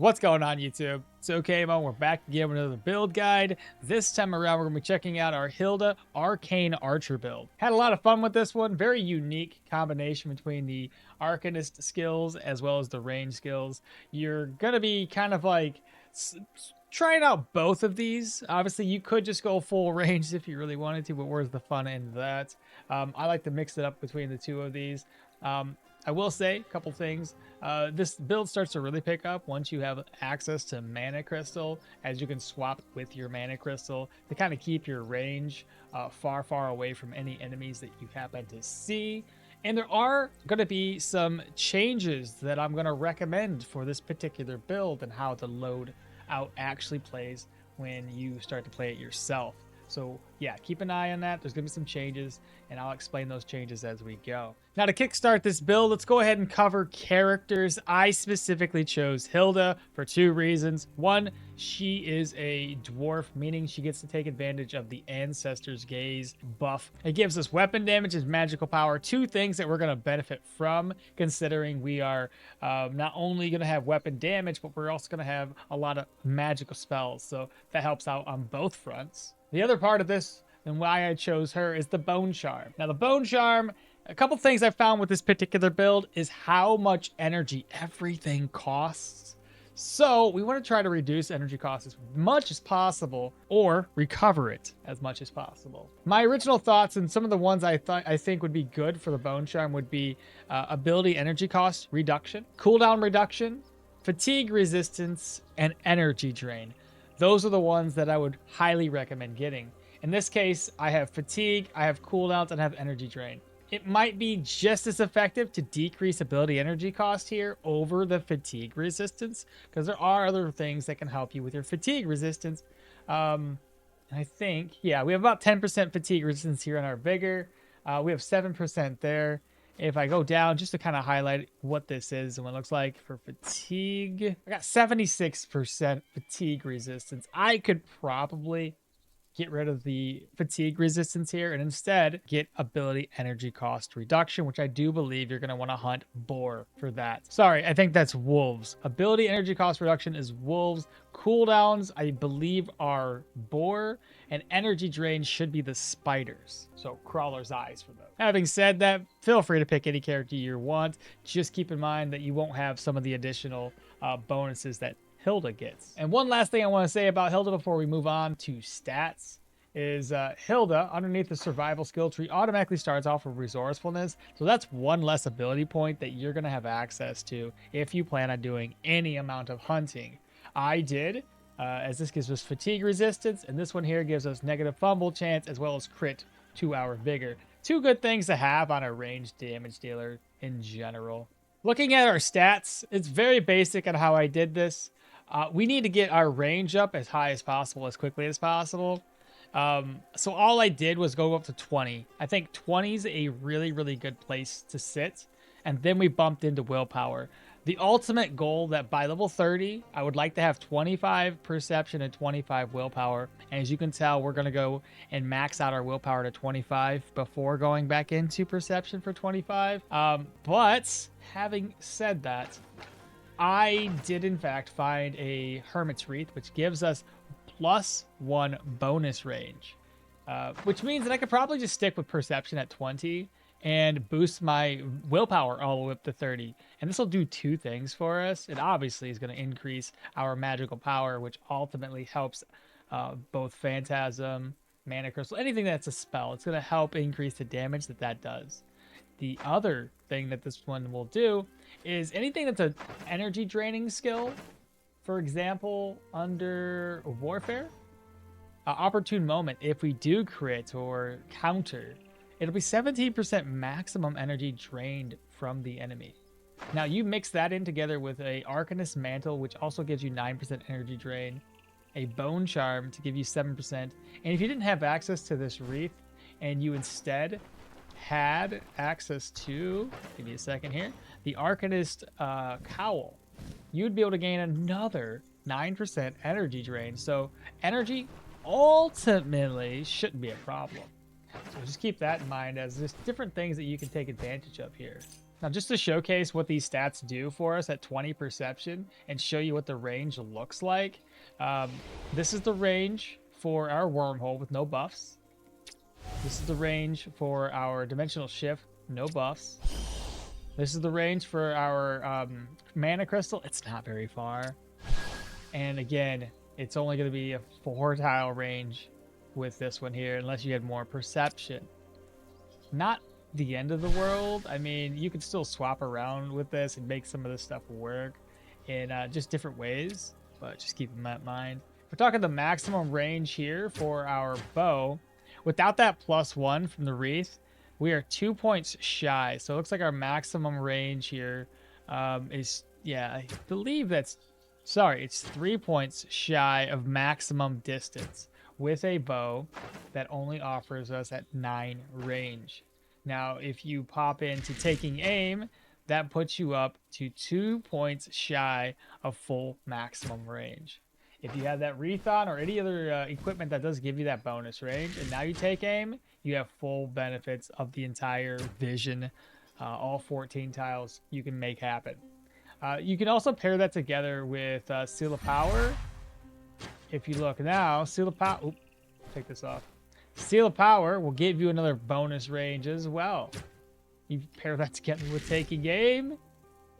What's going on, YouTube? It's okmall. We're back again with another build guide. This time around, we're going to be checking out our Hilda Arcane Archer build. Had a lot of fun with this one. Very unique combination between the Arcanist skills as well as the range skills. You're going to be kind of like trying out both of these. Obviously, you could just go full range if you really wanted to, but where's the fun in that? I like to mix it up between the two of these. I will say a couple things. This build starts to really pick up once you have access to mana crystal, as you can swap with your mana crystal to kind of keep your range far away from any enemies that you happen to see. And there are going to be some changes that I'm going to recommend for this particular build and how the load out actually plays when you start to play it yourself. So yeah, keep an eye on that. There's going to be some changes, and I'll explain those changes as we go. Now, to kickstart this build, let's go ahead and cover characters. I specifically chose Hilda for two reasons. One, she is a dwarf, meaning she gets to take advantage of the Ancestor's Gaze buff. It gives us weapon damage and magical power, two things that we're going to benefit from, considering we are not only going to have weapon damage, but we're also going to have a lot of magical spells. So that helps out on both fronts. The other part of this and why I chose her is the Bone Charm. Now, the Bone Charm, a couple things I found with this particular build is how much energy everything costs. So we want to try to reduce energy costs as much as possible, or recover it as much as possible. My original thoughts and some of the ones I think would be good for the Bone Charm would be ability energy cost reduction, cooldown reduction, fatigue resistance, and energy drain. Those are the ones that I would highly recommend getting. In this case, I have fatigue, I have cooldowns, and I have energy drain. It might be just as effective to decrease ability energy cost here over the fatigue resistance, because there are other things that can help you with your fatigue resistance. And I think, yeah, we have about 10% fatigue resistance here in our vigor. We have 7% there. If I go down just to kind of highlight what this is and what it looks like for fatigue, I got 76% fatigue resistance. I could probably get rid of the fatigue resistance here and instead get ability energy cost reduction, which I do believe you're going to want to hunt boar for that. Sorry, I think that's wolves. Ability energy cost reduction is wolves. Cooldowns, I believe, are boar, and energy drain should be the spiders. So crawler's eyes for those. Having said that, feel free to pick any character you want. Just keep in mind that you won't have some of the additional bonuses that Hilda gets. And one last thing I want to say about Hilda before we move on to stats is Hilda, underneath the survival skill tree, automatically starts off with resourcefulness. So that's one less ability point that you're going to have access to if you plan on doing any amount of hunting. I did, as this gives us fatigue resistance, and this one here gives us negative fumble chance as well as crit to our vigor. Two good things to have on a ranged damage dealer in general. Looking at our stats, it's very basic on how I did this. We need to get our range up as high as possible, as quickly as possible. So all I did was go up to 20. I think 20 is a really good place to sit. And then we bumped into willpower. The ultimate goal that by level 30, I would like to have 25 perception and 25 willpower. And as you can tell, we're going to go and max out our willpower to 25 before going back into perception for 25. But having said that, I did in fact find a Hermit's Wreath, which gives us +1 bonus range, which means that I could probably just stick with perception at 20 and boost my willpower all the way up to 30. And this will do two things for us. It obviously is going to increase our magical power, which ultimately helps both Phantasm, Mana Crystal, anything that's a spell. It's going to help increase the damage that does. The other thing that this one will do is anything that's an energy draining skill, for example, under warfare, opportune moment, if we do crit or counter, it'll be 17% maximum energy drained from the enemy. Now you mix that in together with a Arcanist Mantle, which also gives you 9% energy drain, a Bone Charm to give you 7%, and if you didn't have access to this wreath and you instead had access to, give me a second here, the Arcanist Cowl, you'd be able to gain another 9% energy drain. So energy ultimately shouldn't be a problem. So just keep that in mind as there's different things that you can take advantage of here. Now, just to showcase what these stats do for us at 20 perception and show you what the range looks like, this is the range for our wormhole with no buffs. This is the range for our dimensional shift, no buffs. This is the range for our mana crystal. It's not very far. And again, it's only going to be a 4-tile range with this one here, unless you had more perception. Not the end of the world. I mean, you could still swap around with this and make some of this stuff work in just different ways, but just keep that in mind. We're talking the maximum range here for our bow. Without that +1 from the wreath, we are 2 points shy. So it looks like our maximum range here is, yeah, I believe that's, sorry, it's 3 points shy of maximum distance with a bow that only offers us at 9 range. Now, if you pop into taking aim, that puts you up to 2 points shy of full maximum range. If you have that wreath on or any other equipment that does give you that bonus range, and now you take aim, you have full benefits of the entire vision, all 14 tiles you can make happen. You can also pair that together with Seal of Power. If you look now, Seal of Power, oops, take this off. Seal of Power will give you another bonus range as well. You pair that together with taking aim,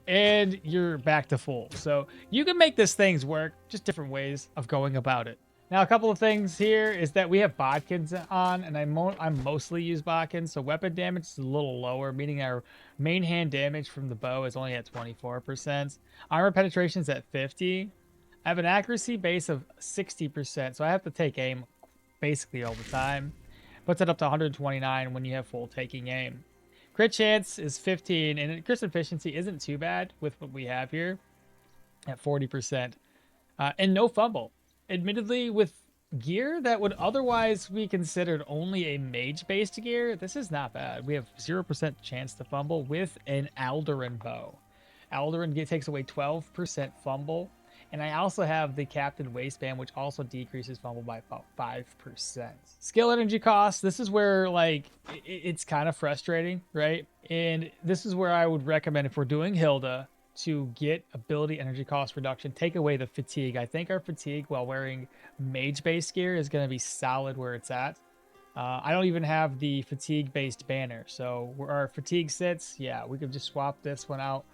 and you're back to full. So you can make these things work, just different ways of going about it. Now, a couple of things here is that we have bodkins on, and I mostly use bodkins, so weapon damage is a little lower, meaning our main hand damage from the bow is only at 24%. Armor penetration is at 50. I have an accuracy base of 60%, so I have to take aim basically all the time. Puts it up to 129 when you have full taking aim. Crit chance is 15, and crit efficiency isn't too bad with what we have here at 40%. And no fumble. Admittedly, with gear that would otherwise be considered only a mage-based gear, this is not bad. We have 0% chance to fumble with an Alderan bow. Alderan takes away 12% fumble. And I also have the Captain Waistband, which also decreases fumble by about 5%. Skill energy cost, this is where, like, it's kind of frustrating, right? And this is where I would recommend, if we're doing Hilda, to get ability energy cost reduction, take away the fatigue. I think our fatigue while wearing mage-based gear is going to be solid where it's at. I don't even have the fatigue-based banner. So where our fatigue sits, yeah, we could just swap this one out.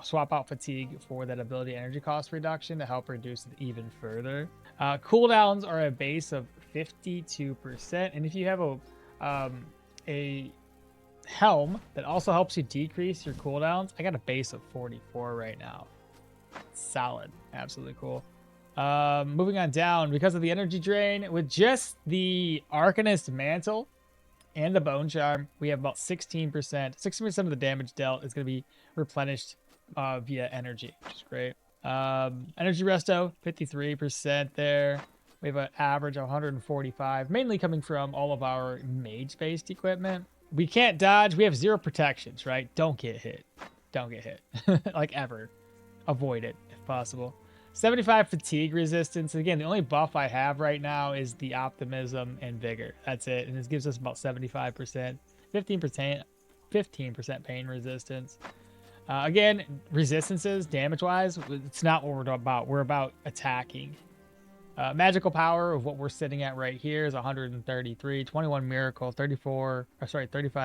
Swap out fatigue for that ability energy cost reduction to help reduce it even further. Cooldowns are a base of 52%, and if you have a helm that also helps you decrease your cooldowns, I got a base of 44 right now. Solid, absolutely cool. Moving on down, because of the energy drain, with just the Arcanist Mantle and the Bone Charm, we have about 16%. 16% of the damage dealt is going to be replenished via energy, which is great. Energy Resto, 53% there. We have an average of 145, mainly coming from all of our mage-based equipment. We can't dodge. We have 0 protections, right? Don't get hit. Don't get hit. Like, ever. Avoid it, if possible. 75 fatigue resistance. Again, the only buff I have right now is the optimism and vigor. That's it. And this gives us about 75%, 15% pain resistance. Again, resistances, damage-wise, it's not what we're about. We're about attacking. Magical power of what we're sitting at right here is 133, 21 miracle, 35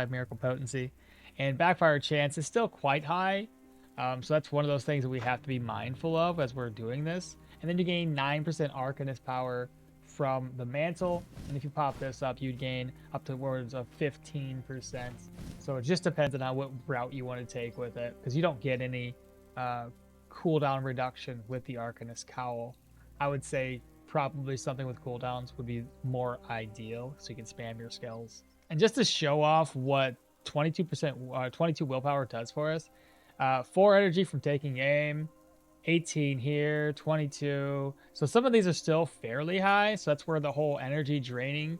miracle potency. And backfire chance is still quite high. So that's one of those things that we have to be mindful of as we're doing this. And then you gain 9% Arcanist power from the mantle. And if you pop this up, you'd gain up towards of 15%. So it just depends on what route you want to take with it, because you don't get any cooldown reduction with the Arcanist cowl. I would say probably something with cooldowns would be more ideal, so you can spam your skills. And just to show off what 22 willpower does for us, 4 energy from taking aim, 18 here, 22. So some of these are still fairly high. So that's where the whole energy draining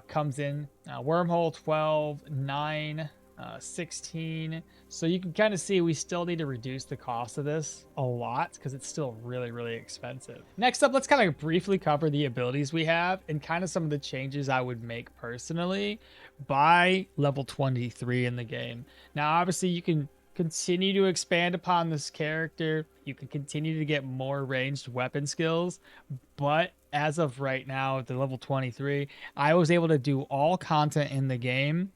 comes in. Wormhole 12, 9, 16. So you can kind of see we still need to reduce the cost of this a lot because it's still really, really expensive. Next up, let's kind of briefly cover the abilities we have and kind of some of the changes I would make personally by level 23 in the game. Now, obviously, you can continue to expand upon this character. You can continue to get more ranged weapon skills, but as of right now, at the level 23, I was able to do all content in the game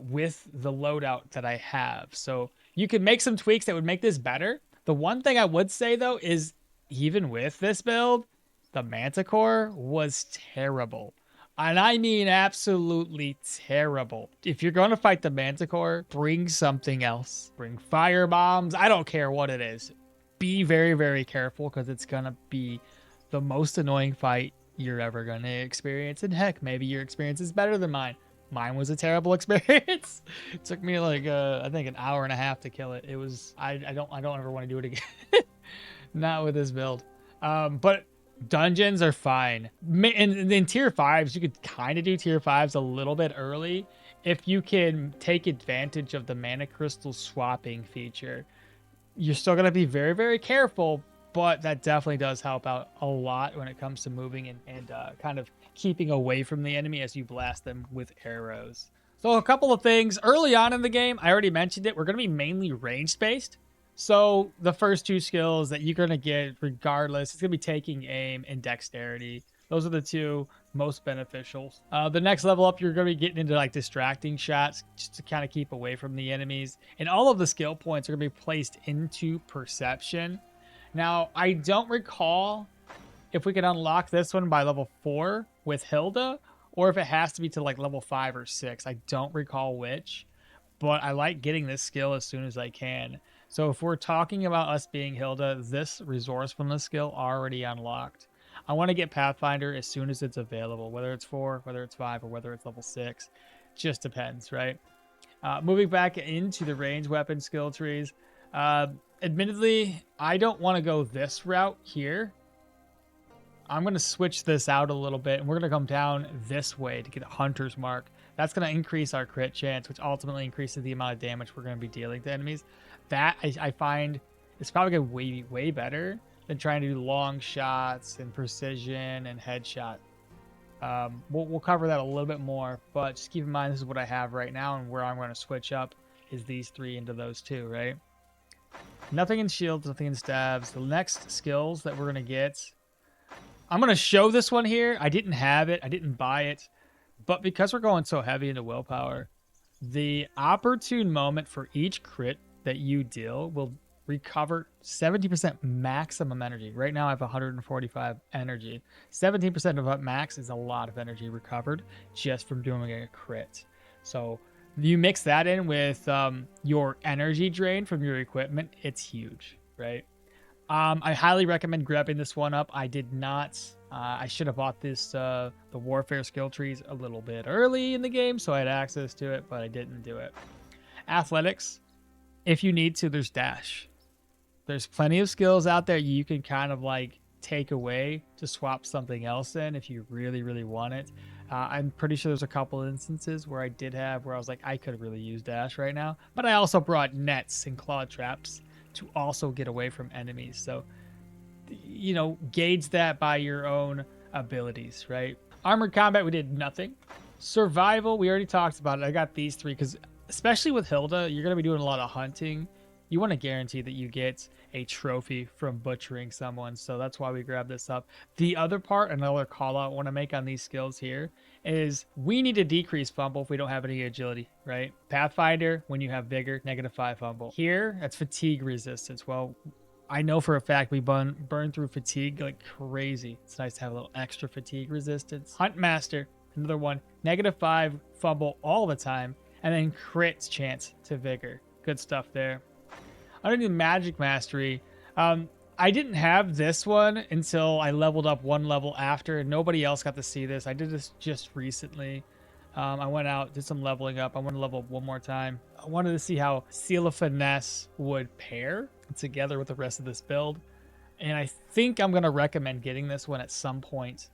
with the loadout that I have. So you can make some tweaks that would make this better. The one thing I would say though is even with this build, the Manticore was terrible. And I mean absolutely terrible. If you're going to fight the Manticore, bring something else. Bring fire bombs. I don't care what it is. Be very, very careful because it's going to be the most annoying fight you're ever going to experience. And heck, maybe your experience is better than mine. Mine was a terrible experience. It took me like I think an hour and a half to kill it. It was I don't ever want to do it again. Not with this build. But dungeons are fine. And in tier 5s, you could kind of do tier 5s a little bit early if you can take advantage of the mana crystal swapping feature. You're still going to be very, very careful, but that definitely does help out a lot when it comes to moving and kind of keeping away from the enemy as you blast them with arrows. So a couple of things early on in the game, I already mentioned it, we're going to be mainly range based. So the first two skills that you're going to get regardless, it's going to be taking aim and dexterity. Those are the two most beneficial. The next level up, you're going to be getting into like distracting shots just to kind of keep away from the enemies. And all of the skill points are going to be placed into perception. Now, I don't recall if we can unlock this one by level 4 with Hilda, or if it has to be to like level 5 or 6. I don't recall which, but I like getting this skill as soon as I can. So if we're talking about us being Hilda, this resourcefulness skill already unlocked. I want to get Pathfinder as soon as it's available, whether it's 4, whether it's 5, or whether it's level 6. Just depends, right? Moving back into the range weapon skill trees. Admittedly, I don't want to go this route here. I'm going to switch this out a little bit, and we're going to come down this way to get a Hunter's Mark. That's going to increase our crit chance, which ultimately increases the amount of damage we're going to be dealing to enemies. That, I find, is probably going to be way better than trying to do long shots and precision and headshot. We'll cover that a little bit more, but just keep in mind this is what I have right now, and where I'm going to switch up is these 3 into those 2, right? Nothing in shields, nothing in stabs. The next skills that we're going to get, I'm going to show this one here. I didn't have it. I didn't buy it. But because we're going so heavy into willpower, the opportune moment for each crit that you deal will recover 70% maximum energy. Right now I have 145 energy. 17% of max is a lot of energy recovered just from doing a crit. So you mix that in with your energy drain from your equipment, it's huge, right? I highly recommend grabbing this one up. I did not. I should have bought this, the warfare skill trees a little bit early in the game, so I had access to it, but I didn't do it. Athletics, if you need to, there's dash. There's plenty of skills out there you can kind of like take away to swap something else in if you really, really want it. I'm pretty sure there's a couple instances where I did have where I was like, I could really use dash right now, but I also brought nets and claw traps to also get away from enemies. So, you know, gauge that by your own abilities, right? Armored combat, we did nothing. Survival, we already talked about it. I got these 3 because especially with Hilda, you're going to be doing a lot of hunting. You want to guarantee that you get a trophy from butchering someone. So that's why we grabbed this up. The other part, another call out I want to make on these skills here is we need to decrease fumble if we don't have any agility, right? Pathfinder, when you have vigor, -5 fumble. Here, that's fatigue resistance. Well, I know for a fact we burn through fatigue like crazy. It's nice to have a little extra fatigue resistance. Huntmaster, another one, -5 fumble all the time, and then crit chance to vigor. Good stuff there. Underneath Magic Mastery, I didn't have this one until I leveled up 1 level after, and nobody else got to see this. I did this just recently. I went out, did some leveling up. I want to level up 1 more time. I wanted to see how Seal of Finesse would pair together with the rest of this build. And I think I'm going to recommend getting this one at some point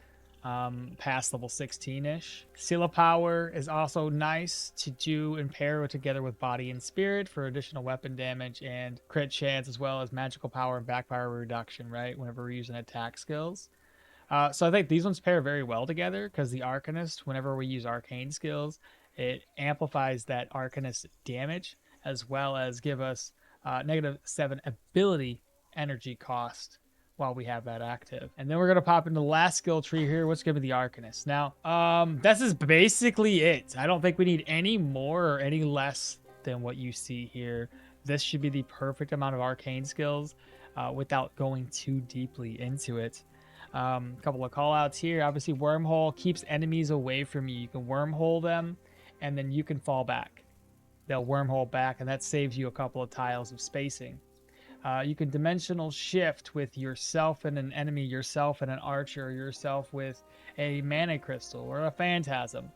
past level 16-ish. Seal of Power is also nice to do and pair together with Body and Spirit for additional weapon damage and crit chance, as well as magical power and backfire reduction, right? Whenever we're using attack skills. So I think these ones pair very well together because the Arcanist, whenever we use arcane skills, it amplifies that Arcanist damage as well as give us -7 ability energy cost while we have that active. And then we're gonna pop into the last skill tree here, what's gonna be the Arcanist. Now, this is basically it. I don't think we need any more or any less than what you see here. This should be the perfect amount of arcane skills without going too deeply into it. A couple of call outs here. Obviously, Wormhole keeps enemies away from you. You can Wormhole them, and then you can fall back. They'll Wormhole back, and that saves you a couple of tiles of spacing. You can dimensional shift with yourself and an enemy, yourself and an archer, or yourself with a mana crystal or a phantasm.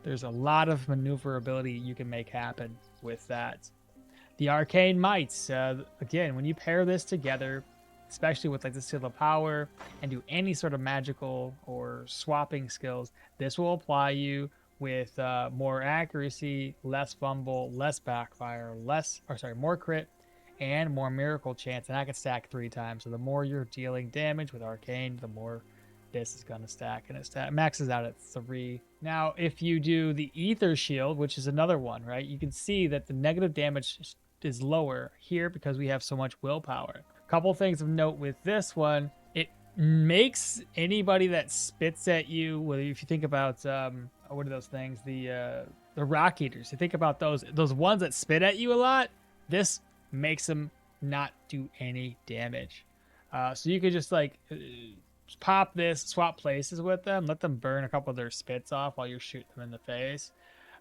There's a lot of maneuverability you can make happen with that. The Arcane Might, again, when you pair this together, especially with like the Seal of Power, and do any sort of magical or swapping skills, this will apply you with more accuracy, less fumble, less backfire, more crit, and more miracle chance. And I can stack 3 times. So the more you're dealing damage with Arcane, the more this is going to stack, and it maxes out at 3. Now, if you do the Ether Shield, which is another one, right, you can see that the negative damage is lower here because we have so much willpower. A couple things of note with this one, it makes anybody that spits at you, whether if you think about what are those things, the rock eaters, you think about those ones that spit at you a lot, this makes them not do any damage. So you could just like pop this, swap places with them, let them burn a couple of their spits off while you're shooting them in the face,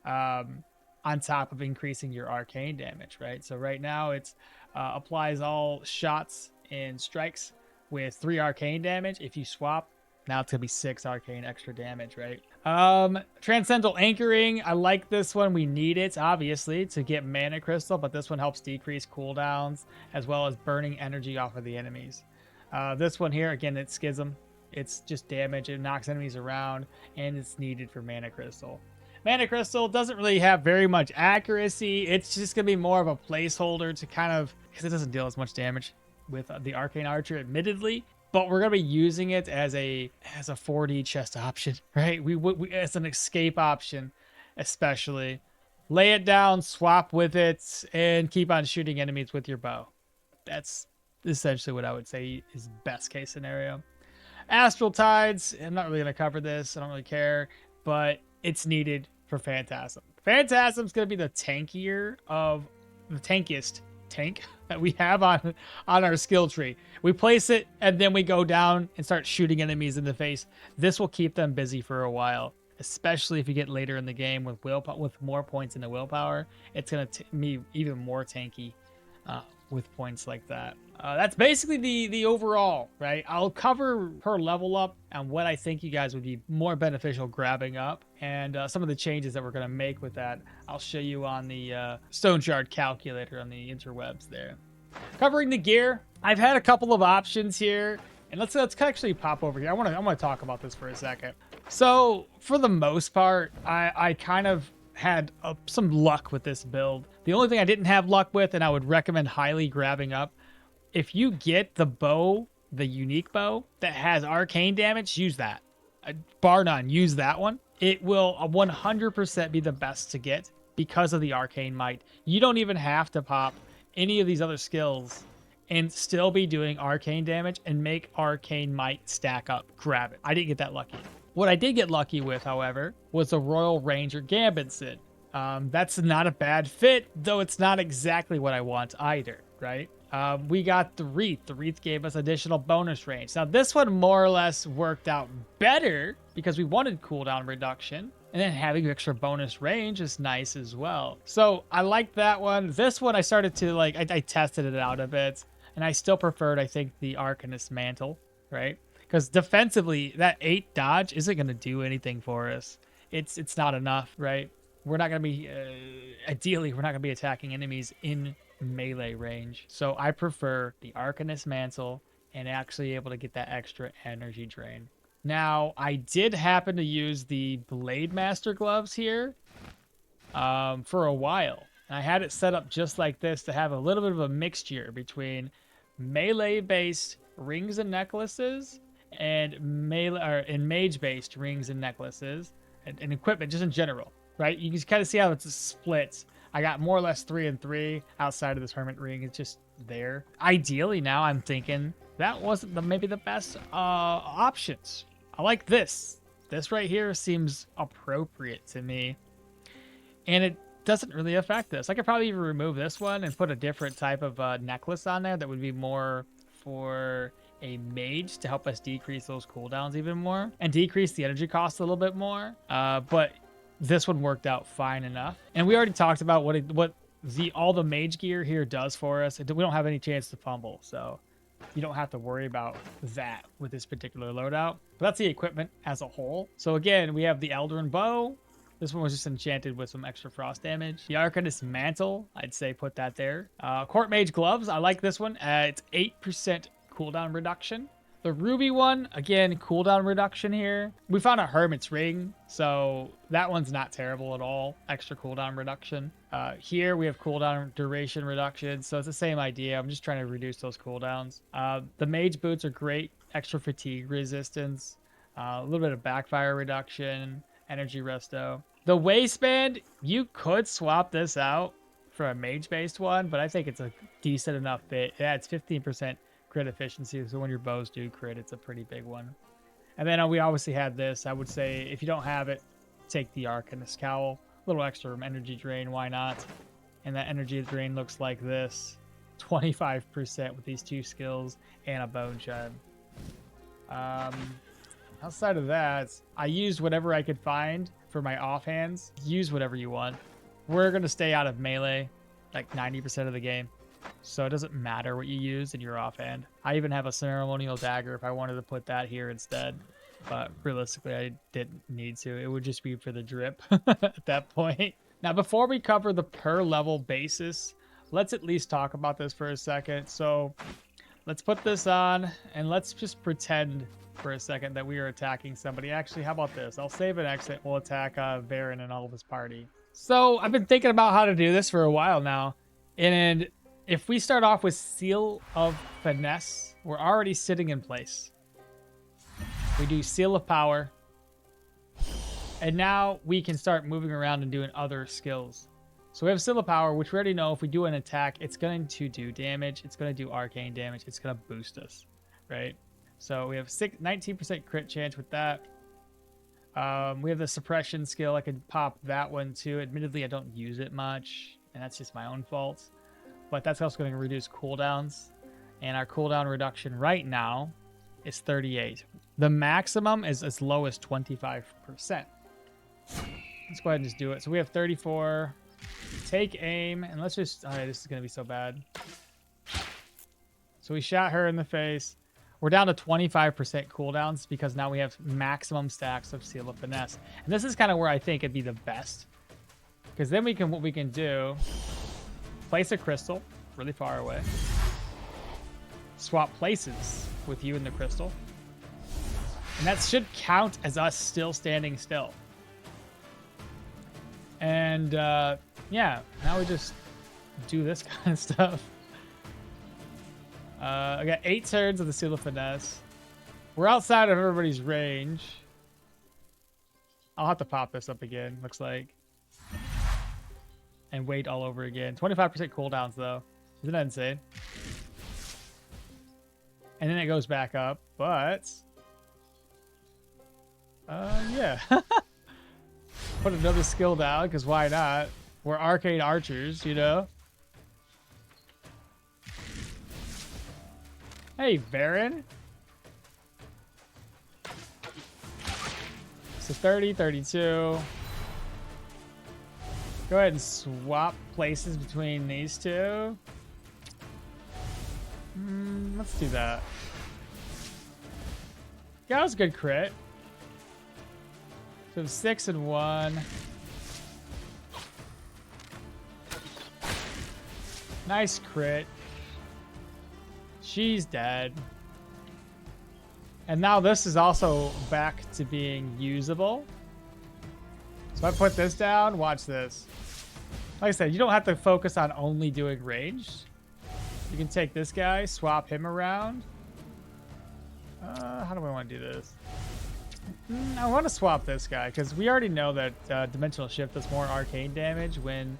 on top of increasing your arcane damage, right? So right now it's applies all shots and strikes with 3 arcane damage. If you swap, now it's gonna be 6 arcane extra damage, right? Transcendental Anchoring, I like this one. We need it obviously to get mana crystal, but this one helps decrease cooldowns as well as burning energy off of the enemies. This one here, again, it's Schism. It's just damage. It knocks enemies around, and it's needed for Mana Crystal. Mana Crystal doesn't really have very much accuracy. It's just going to be more of a placeholder to kind of, because it doesn't deal as much damage with the Arcane Archer, admittedly. But we're going to be using it as a 4D chest option, right? We as an escape option, especially. Lay it down, swap with it, and keep on shooting enemies with your bow. That's essentially what I would say is best case scenario. Astral Tides, I'm not really going to cover this. I don't really care, but it's needed for Phantasm. Phantasm's going to be the tankiest tank that we have on our skill tree. We place it, and then we go down and start shooting enemies in the face. This will keep them busy for a while, especially if you get later in the game with more points in the willpower. It's going to be even more tanky with points like that. That's basically the overall, right? I'll cover per level up and what I think you guys would be more beneficial grabbing up, and some of the changes that we're going to make with that. I'll show you on the Stoneshard calculator on the interwebs there. Covering the gear, I've had a couple of options here, and let's actually pop over here. I want to talk about this for a second. So for the most part, I kind of had some luck with this build. The only thing I didn't have luck with, and I would recommend highly grabbing up, if you get the bow, the unique bow that has arcane damage, use that. Bar none, use that one. It will 100% be the best to get because of the Arcane Might. You don't even have to pop any of these other skills and still be doing arcane damage and make Arcane Might stack up. Grab it. I didn't get that lucky. What I did get lucky with, however, was a Royal Ranger Gambit. That's not a bad fit, though it's not exactly what I want either, right? We got the Wreath. The Wreath gave us additional bonus range. Now, this one more or less worked out better because we wanted cooldown reduction, and then having extra bonus range is nice as well. So I like that one. This one I started to like, I tested it out a bit, and I still preferred, I think, the Arcanist Mantle, right? Because defensively, that 8 dodge isn't going to do anything for us. It's not enough, right? We're not going to be, ideally, we're not going to be attacking enemies in melee range. So I prefer the Arcanist Mantle and actually able to get that extra energy drain. Now, I did happen to use the Blade Master gloves here for a while. And I had it set up just like this to have a little bit of a mixture between melee-based rings and necklaces and mage-based rings and necklaces and equipment just in general, right? You can kind of see how it's a split I got more or less 3 and 3 outside of this Hermit Ring. It's just there. Ideally now I'm thinking that wasn't maybe the best options. I like this. This right here seems appropriate to me. And it doesn't really affect this. I could probably even remove this one and put a different type of necklace on there that would be more for a mage to help us decrease those cooldowns even more and decrease the energy cost a little bit more. But this one worked out fine enough. And we already talked about what all the mage gear here does for us. We don't have any chance to fumble, so you don't have to worry about that with this particular loadout. But that's the equipment as a whole. So again, we have the Eldarin Bow. This one was just enchanted with some extra frost damage. The Arcanist Mantle, I'd say put that there. Court Mage Gloves, I like this one. It's 8% cooldown reduction. The Ruby one, again, cooldown reduction here. We found a Hermit's Ring, so that one's not terrible at all. Extra cooldown reduction. Here we have cooldown duration reduction, so it's the same idea. I'm just trying to reduce those cooldowns. The Mage Boots are great. Extra fatigue resistance. A little bit of backfire reduction. Energy resto. The waistband, you could swap this out for a mage-based one, but I think it's a decent enough fit. Yeah, it's 15% crit efficiency, so when your bows do crit, it's a pretty big one. And then we obviously had this. I would say if you don't have it, take the Arcanist Cowl. A little extra energy drain, why not? And that energy drain looks like this. 25% with these 2 skills and a bone chime. Outside of that, I used whatever I could find for my offhands. Use whatever you want. We're going to stay out of melee like 90% of the game. So it doesn't matter what you use in your offhand. I even have a ceremonial dagger if I wanted to put that here instead. But realistically, I didn't need to. It would just be for the drip at that point. Now, before we cover the per level basis, let's at least talk about this for a second. So let's put this on and let's just pretend for a second that we are attacking somebody. Actually, how about this? I'll save an exit. We'll attack Varen and all of his party. So I've been thinking about how to do this for a while now. And if we start off with Seal of Finesse, we're already sitting in place. We do Seal of Power. And now we can start moving around and doing other skills. So we have Seal of Power, which we already know if we do an attack, it's going to do damage. It's going to do arcane damage. It's going to boost us, right? So we have 19% crit chance with that. We have the suppression skill. I could pop that one too. Admittedly, I don't use it much, and that's just my own fault. But that's also going to reduce cooldowns. And our cooldown reduction right now is 38. The maximum is as low as 25%. Let's go ahead and just do it. So we have 34. Take aim, and let's just... All right, this is going to be so bad. So we shot her in the face. We're down to 25% cooldowns because now we have maximum stacks of Seal of Finesse. And this is kind of where I think it'd be the best. Because then what we can do, place a crystal really far away. Swap places with you in the crystal. And that should count as us still standing still. And yeah, now we just do this kind of stuff. I got 8 turns of the Seal of Finesse. We're outside of everybody's range. I'll have to pop this up again, looks like. And wait all over again. 25% cooldowns, though. Isn't that insane? And then it goes back up, but... yeah. Put another skill down, because why not? We're Arcane Archers, you know? Hey, Varen. So 30, 32. Go ahead and swap places between these two. Let's do that. Yeah, that was a good crit. So 6 and 1. Nice crit. She's dead. And now this is also back to being usable. So I put this down. Watch this. Like I said, you don't have to focus on only doing ranged. You can take this guy, swap him around. How do I want to do this? I want to swap this guy because we already know that Dimensional Shift does more arcane damage when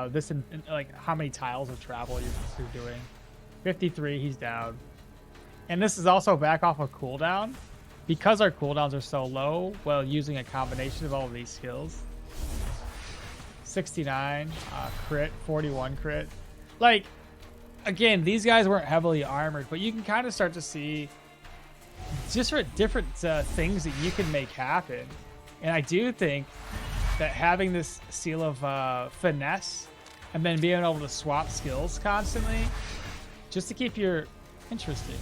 This in like how many tiles of travel you're doing. 53, he's down. And this is also back off a cooldown. Because our cooldowns are so low, while using a combination of all of these skills. 69, crit, 41 crit. Like, again, these guys weren't heavily armored, but you can kind of start to see just different things that you can make happen. And I do think that having this seal of finesse and then being able to swap skills constantly just to keep your interesting.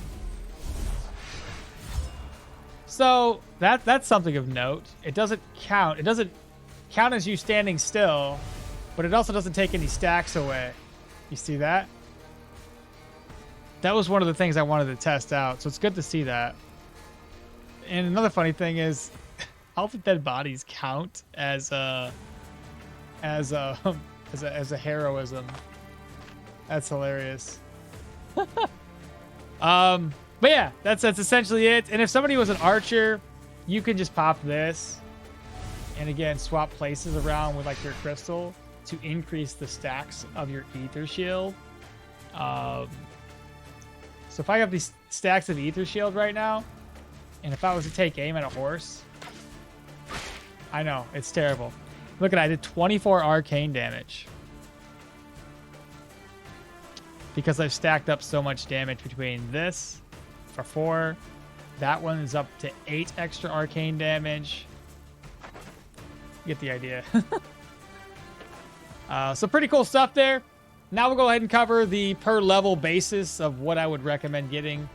So that's something of note. It doesn't count. It doesn't count as you standing still, but it also doesn't take any stacks away. You see that? That was one of the things I wanted to test out, so it's good to see that. And another funny thing is, all the dead bodies count as a heroism. That's hilarious. But yeah, that's essentially it. And if somebody was an archer, you can just pop this, and again swap places around with like your crystal to increase the stacks of your ether shield. So if I have these stacks of ether shield right now, and if I was to take aim at a horse, I know it's terrible. Look at, I did 24 arcane damage because I've stacked up so much damage between this for 4. That one is up to 8 extra arcane damage. You get the idea. So pretty cool stuff there. Now we'll go ahead and cover the per level basis of what I would recommend getting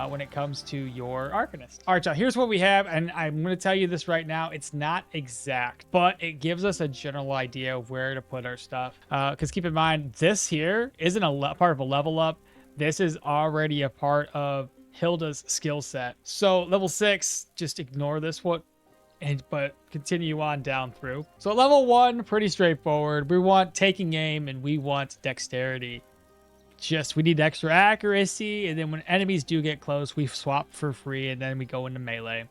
when it comes to your Arcanist. All right, y'all, here's what we have, and I'm going to tell you this right now. It's not exact, but it gives us a general idea of where to put our stuff. Because keep in mind, this here isn't a part of a level up. This is already a part of Hilda's skill set. So level 6, just ignore this one, but continue on down through. So level 1, pretty straightforward. We want taking aim and we want dexterity. We need extra accuracy, and then when enemies do get close, we swap for free, and then we go into melee.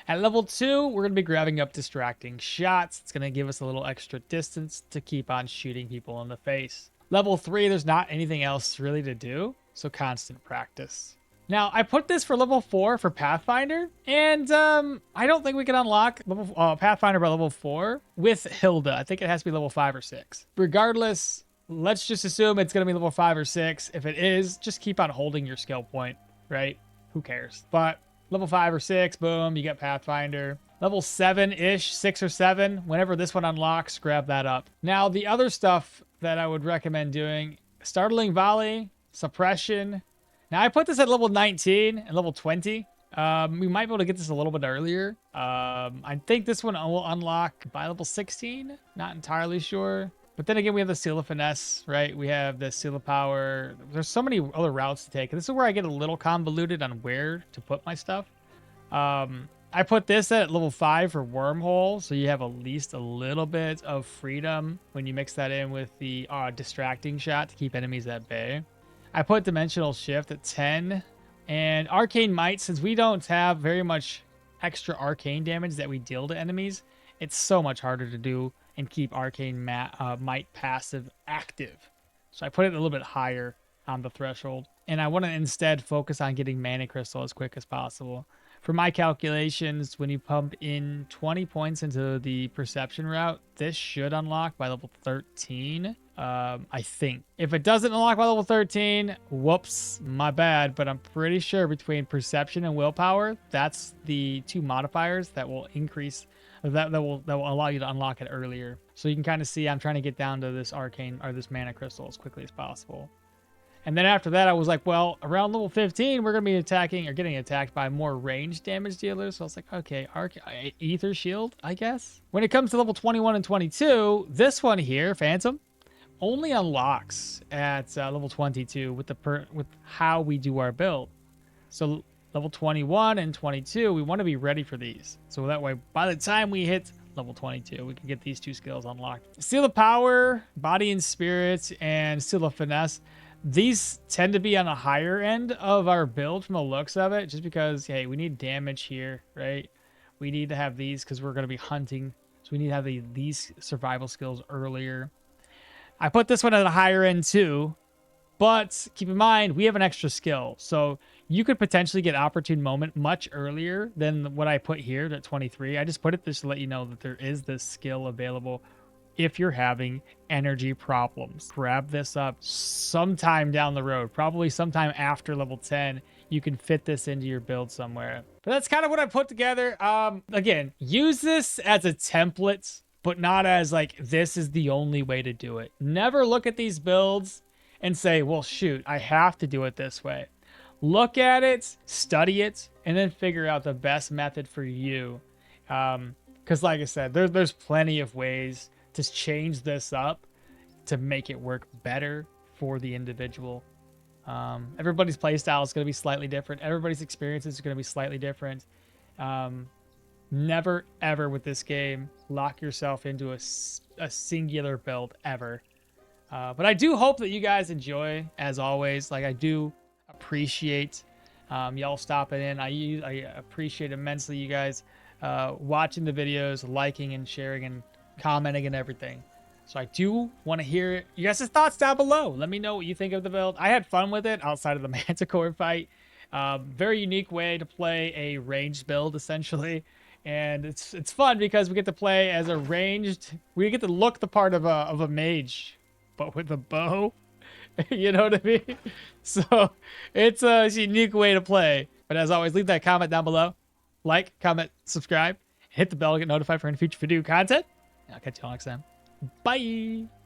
At level 2, we're going to be grabbing up distracting shots. It's going to give us a little extra distance to keep on shooting people in the face. Level 3, there's not anything else really to do, so constant practice. Now, I put this for level 4 for Pathfinder, and I don't think we can unlock Pathfinder by level 4 with Hilda. I think it has to be level 5 or 6. Regardless, let's just assume it's going to be level 5 or 6. If it is, just keep on holding your skill point, right? Who cares? But level 5 or 6, boom, you get Pathfinder. Level 7-ish, 6 or 7, whenever this one unlocks, grab that up. Now, the other stuff that I would recommend doing, Startling Volley, Suppression. Now, I put this at level 19 and level 20. We might be able to get this a little bit earlier. I think this one will unlock by level 16. Not entirely sure. But then again, we have the Seal of Finesse, right? We have the Seal of Power. There's so many other routes to take. This is where I get a little convoluted on where to put my stuff. I put this at level 5 for Wormhole, so you have at least a little bit of freedom when you mix that in with the Distracting Shot to keep enemies at bay. I put Dimensional Shift at 10. And Arcane Might, since we don't have very much extra arcane damage that we deal to enemies, it's so much harder to do and keep Arcane Might passive active. So I put it a little bit higher on the threshold. And I want to instead focus on getting Mana Crystal as quick as possible. For my calculations, when you pump in 20 points into the Perception route, this should unlock by level 13. I think. If it doesn't unlock by level 13, whoops, my bad. But I'm pretty sure between Perception and Willpower, that's the 2 modifiers that will increase, that will allow you to unlock it earlier. So you can kind of see I'm trying to get down to this arcane or this Mana Crystal as quickly as possible. And then after that, I was like, well, around level 15, we're going to be attacking or getting attacked by more ranged damage dealers. So I was like, okay, Ether Shield, I guess. When it comes to level 21 and 22, this one here, Phantom, only unlocks at level 22 with how we do our build. So level 21 and 22, we want to be ready for these. So that way, by the time we hit level 22, we can get these 2 skills unlocked. Seal of Power, Body and Spirit, and Seal of Finesse. These tend to be on the higher end of our build from the looks of it, just because, hey, we need damage here, right? We need to have these because we're going to be hunting. So we need to have these survival skills earlier. I put this one at a higher end too, but keep in mind, we have an extra skill. So you could potentially get Opportune Moment much earlier than what I put here at 23. I just put it just to let you know that there is this skill available if you're having energy problems. Grab this up sometime down the road, probably sometime after level 10. You can fit this into your build somewhere. But that's kind of what I put together. Again, use this as a template, but not as like, this is the only way to do it. Never look at these builds and say, well, shoot, I have to do it this way. Look at it, study it, and then figure out the best method for you. Because like I said, there's plenty of ways to change this up to make it work better for the individual. Everybody's playstyle is going to be slightly different. Everybody's experiences are going to be slightly different. Never, ever with this game, lock yourself into a singular build ever. But I do hope that you guys enjoy, as always. Like, I do appreciate y'all stopping in. I appreciate immensely you guys watching the videos, liking and sharing and commenting and everything. So I do want to hear you guys' thoughts down below. Let me know what you think of the build. I had fun with it outside of the Manticore fight. Very unique way to play a ranged build, essentially. And it's fun because we get to play as a ranged. We get to look the part of a mage, but with a bow. You know what I mean? So it's a unique way to play. But as always, leave that comment down below. Like, comment, subscribe, hit the bell to get notified for any future video content. I'll catch you all next time. Bye.